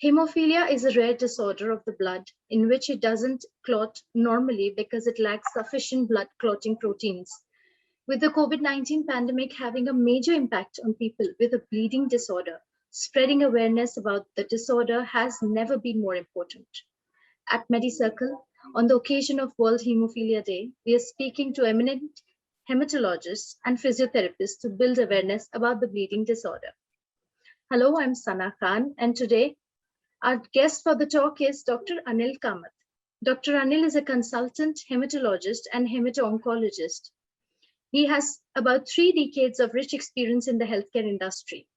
Hemophilia is a rare disorder of the blood in which it doesn't clot normally because it lacks sufficient blood clotting proteins. With the COVID-19 pandemic having a major impact on people with a bleeding disorder, spreading awareness about the disorder has never been more important. At Medicircle, on the occasion of World Hemophilia Day, we are speaking to eminent hematologists and physiotherapists to build awareness about the bleeding disorder. Hello, I'm Sana Khan, and today our guest for the talk is Dr. Anil Kamat. Dr. Anil is a consultant hematologist and hemato-oncologist. He has about 3 decades of rich experience in the healthcare industry.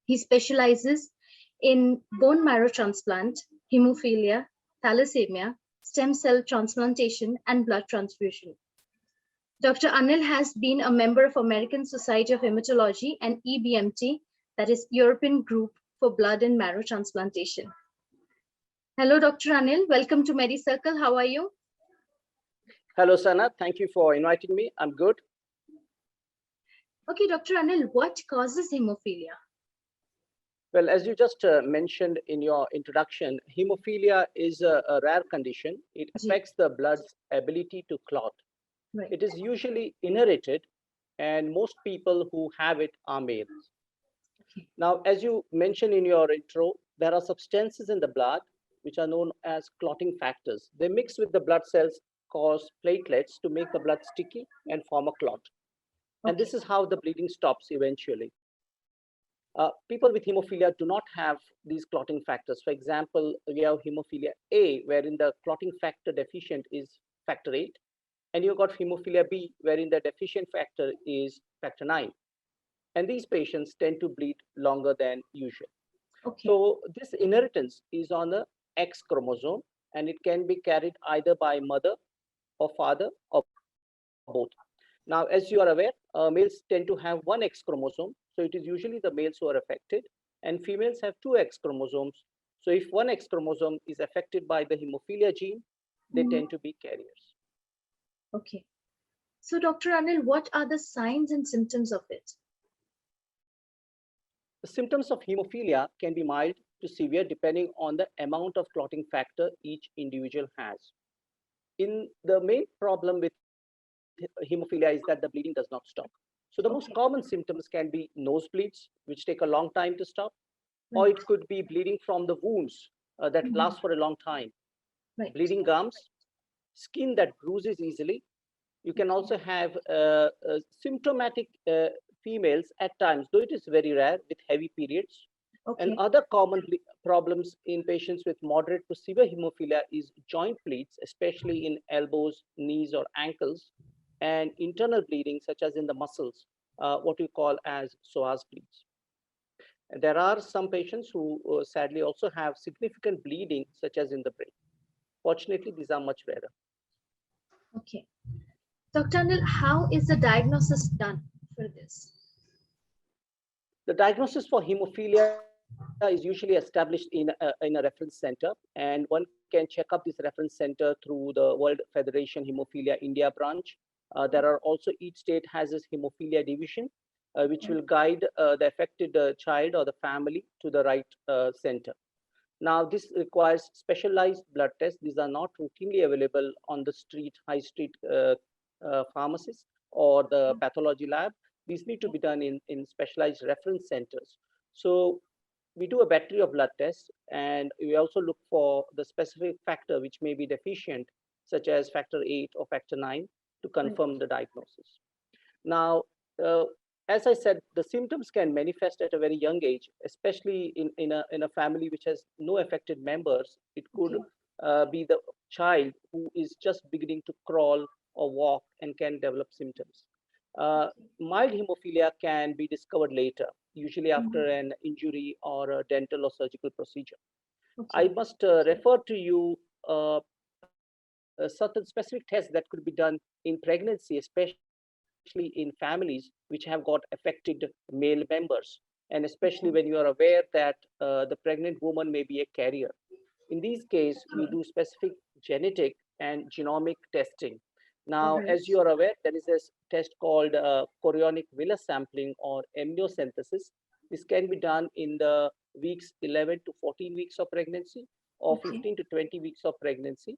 He specializes in bone marrow transplant, hemophilia, thalassemia, stem cell transplantation, and blood transfusion. Dr. Anil has been a member of American Society of Hematology and EBMT, that is European Group for Blood and Marrow Transplantation. Hello, Dr. Anil. Welcome to Medicircle. How are you? Hello, Sana. Thank you for inviting me. I'm good. Okay, Dr. Anil, what causes hemophilia? Well, as you just mentioned in your introduction, hemophilia is a rare condition. It affects the blood's ability to clot. Right. It is usually inherited, and most people who have it are males. Okay. Now, as you mentioned in your intro, there are substances in the blood which are known as clotting factors. They mix with the blood cells, cause platelets to make the blood sticky and form a clot. And this is how the bleeding stops eventually. People with hemophilia do not have these clotting factors. For example, we have hemophilia A, wherein the clotting factor deficient is factor 8. And you've got hemophilia B, wherein the deficient factor is factor 9. And these patients tend to bleed longer than usual. Okay. So this inheritance is on the X chromosome, and it can be carried either by mother or father or both. Now, as you are aware, males tend to have one X chromosome. So it is usually the males who are affected, and females have 2 X chromosomes. So if one X chromosome is affected by the hemophilia gene, they tend to be carriers. Okay. So, Dr. Anil, what are the signs and symptoms of it? The symptoms of hemophilia can be mild to severe depending on the amount of clotting factor each individual has. The main problem with hemophilia is that the bleeding does not stop. So the most common symptoms can be nosebleeds, which take a long time to stop, or it could be bleeding from the wounds that last for a long time, bleeding gums, skin that bruises easily. You can also have symptomatic females at times, though it is very rare, with heavy periods. And other common problems in patients with moderate to severe hemophilia is joint bleeds, especially in elbows, knees, or ankles, and internal bleeding, such as in the muscles, what we call as psoas bleeds. And there are some patients who sadly also have significant bleeding, such as in the brain. Fortunately, these are much rarer. Okay. Dr. Anil, how is the diagnosis done for this? The diagnosis for hemophilia is usually established in a reference center, and one can check up this reference center through the World Federation Hemophilia India branch. There are also, each state has its hemophilia division, which will guide the affected child or the family to the right center. Now, this requires specialized blood tests. These are not routinely available on the street, high street pharmacies or the pathology lab. These need to be done in specialized reference centers. So we do a battery of blood tests, and we also look for the specific factor which may be deficient, such as factor 8 or factor 9, to confirm the diagnosis. Now, as I said, the symptoms can manifest at a very young age, especially in a family which has no affected members. It could be the child who is just beginning to crawl or walk and can develop symptoms. Mild hemophilia can be discovered later, usually after an injury or a dental or surgical procedure. I must refer to you certain specific tests that could be done in pregnancy, especially in families which have got affected male members. and especially when you are aware that the pregnant woman may be a carrier. In these cases, we do specific genetic and genomic testing. All Now, right. as you are aware, there is a test called chorionic villus sampling or amniocentesis. This can be done in the weeks 11 to 14 weeks of pregnancy or Okay. 15 to 20 weeks of pregnancy.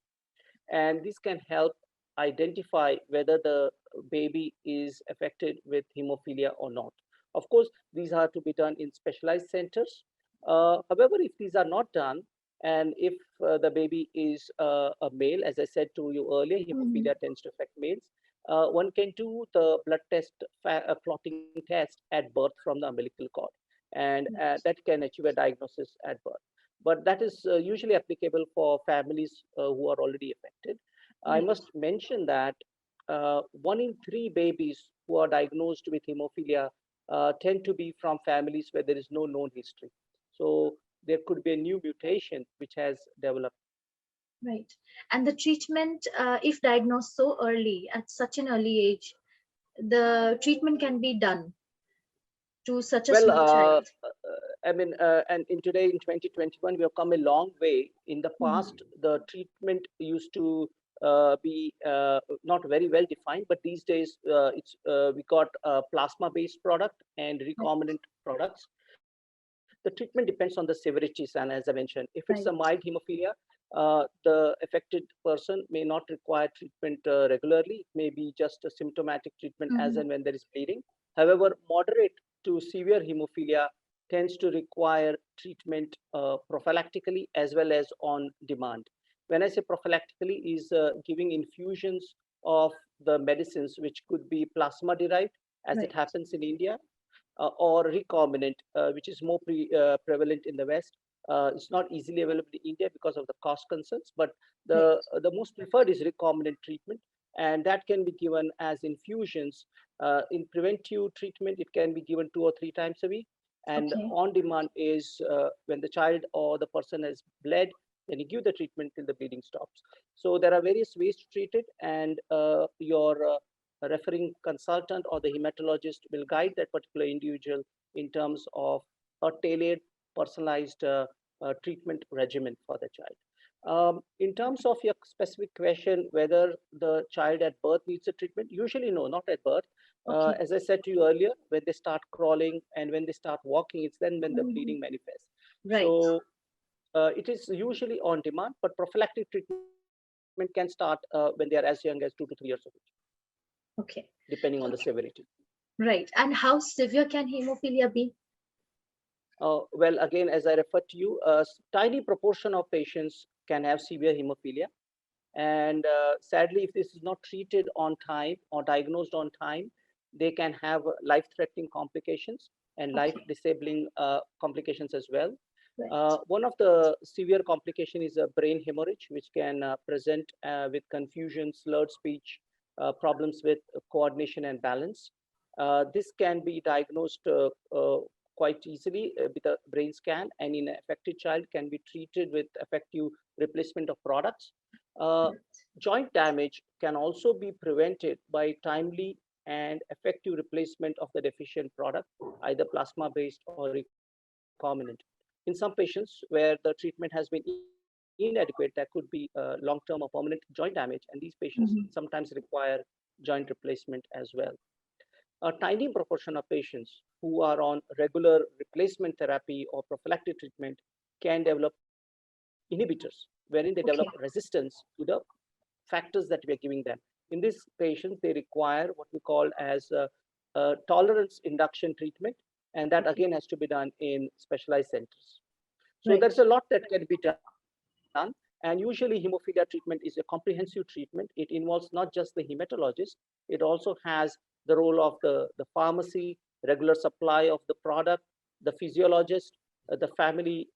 And this can help identify whether the baby is affected with hemophilia or not. Of course, these are to be done in specialized centers. However, if these are not done, and if the baby is a male, as I said to you earlier, Mhm. hemophilia tends to affect males. One can do the blood test, clotting test at birth from the umbilical cord, and Right. that can achieve a diagnosis at birth. But that is usually applicable for families who are already affected. I Right. must mention that 1 in 3 babies who are diagnosed with hemophilia tend to be from families where there is no known history. So there could be a new mutation which has developed. Right. And the treatment, if diagnosed so early, at such an early age, the treatment can be done to such a Well, small child. I mean, and in today in 2021, we have come a long way. In the Mhm. past, the treatment used to be not very well defined, but these days we got a plasma-based product and Right. recombinant products. The treatment depends on the severity, and as I mentioned, if it's a mild Right. hemophilia, the affected person may not require treatment regularly. It may be just a symptomatic treatment as Mhm. and when there is bleeding. However, moderate to severe hemophilia tends to require treatment prophylactically as well as on demand. When I say prophylactically, is giving infusions of the medicines which could be plasma derived, as it Right. happens in India, or recombinant, which is more prevalent in the West. It's not easily available in India because of the cost concerns, but Right. the most preferred is recombinant treatment, and that can be given as infusions. In preventive treatment, it can be given 2 or 3 times a week, and Okay. on demand is when the child or the person has bled, then you give the treatment till the bleeding stops. So there are various ways to treat it, and your referring consultant or the hematologist will guide that particular individual in terms of a tailored, personalized treatment regimen for the child. In terms of your specific question, whether the child at birth needs a treatment, usually no, not at birth. Okay. As I said to you earlier, when they start crawling and when they start walking, it's then when the Mhm. bleeding manifests. Right. So it is usually on demand, but prophylactic treatment can start when they are as young as 2 to 3 years of age, Okay. depending on the severity. Right. And how severe can hemophilia be? Well, again, as I referred to you, a tiny proportion of patients can have severe hemophilia. And sadly, if this is not treated on time or diagnosed on time, they can have life-threatening complications and Okay. life-disabling complications as well. Right. One of the severe complications is a brain hemorrhage, which can present with confusion, slurred speech, problems with coordination and balance. This can be diagnosed quite easily with a brain scan, and in an affected child can be treated with effective replacement of products. Uh, Joint damage can also be prevented by timely and effective replacement of the deficient product, either plasma-based or recombinant. In some patients where the treatment has been inadequate, that could be long-term or permanent joint damage, and these patients sometimes Mhm. require joint replacement as well. A tiny proportion of patients who are on regular replacement therapy or prophylactic treatment can develop inhibitors, wherein they develop Okay. resistance to the factors that we are giving them. In these patients, they require what we call as tolerance induction treatment, and that Okay. again has to be done in specialized centers. So Right. there's a lot that can be done. And usually hemophilia treatment is a comprehensive treatment. It involves not just the hematologist, it also has the role of the pharmacy, regular supply of the product, the physiologist, the family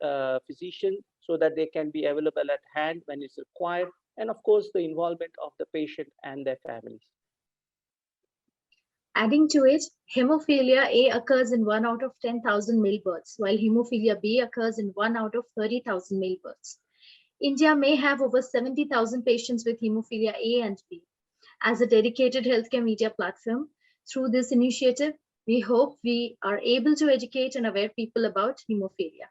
physician, so that they can be available at hand when it's required, and of course the involvement of the patient and their families. Adding to it, hemophilia A occurs in 1 out of 10,000 male births, while hemophilia B occurs in 1 out of 30,000 male births. India may have over 70,000 patients with hemophilia A and B. As a dedicated healthcare media platform, through this initiative, We hope we are able to educate and aware people about hemophilia.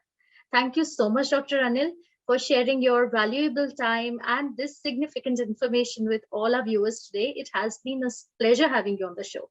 Thank you so much, Dr. Anil, for sharing your valuable time and this significant information with all our viewers today. It has been a pleasure having you on the show.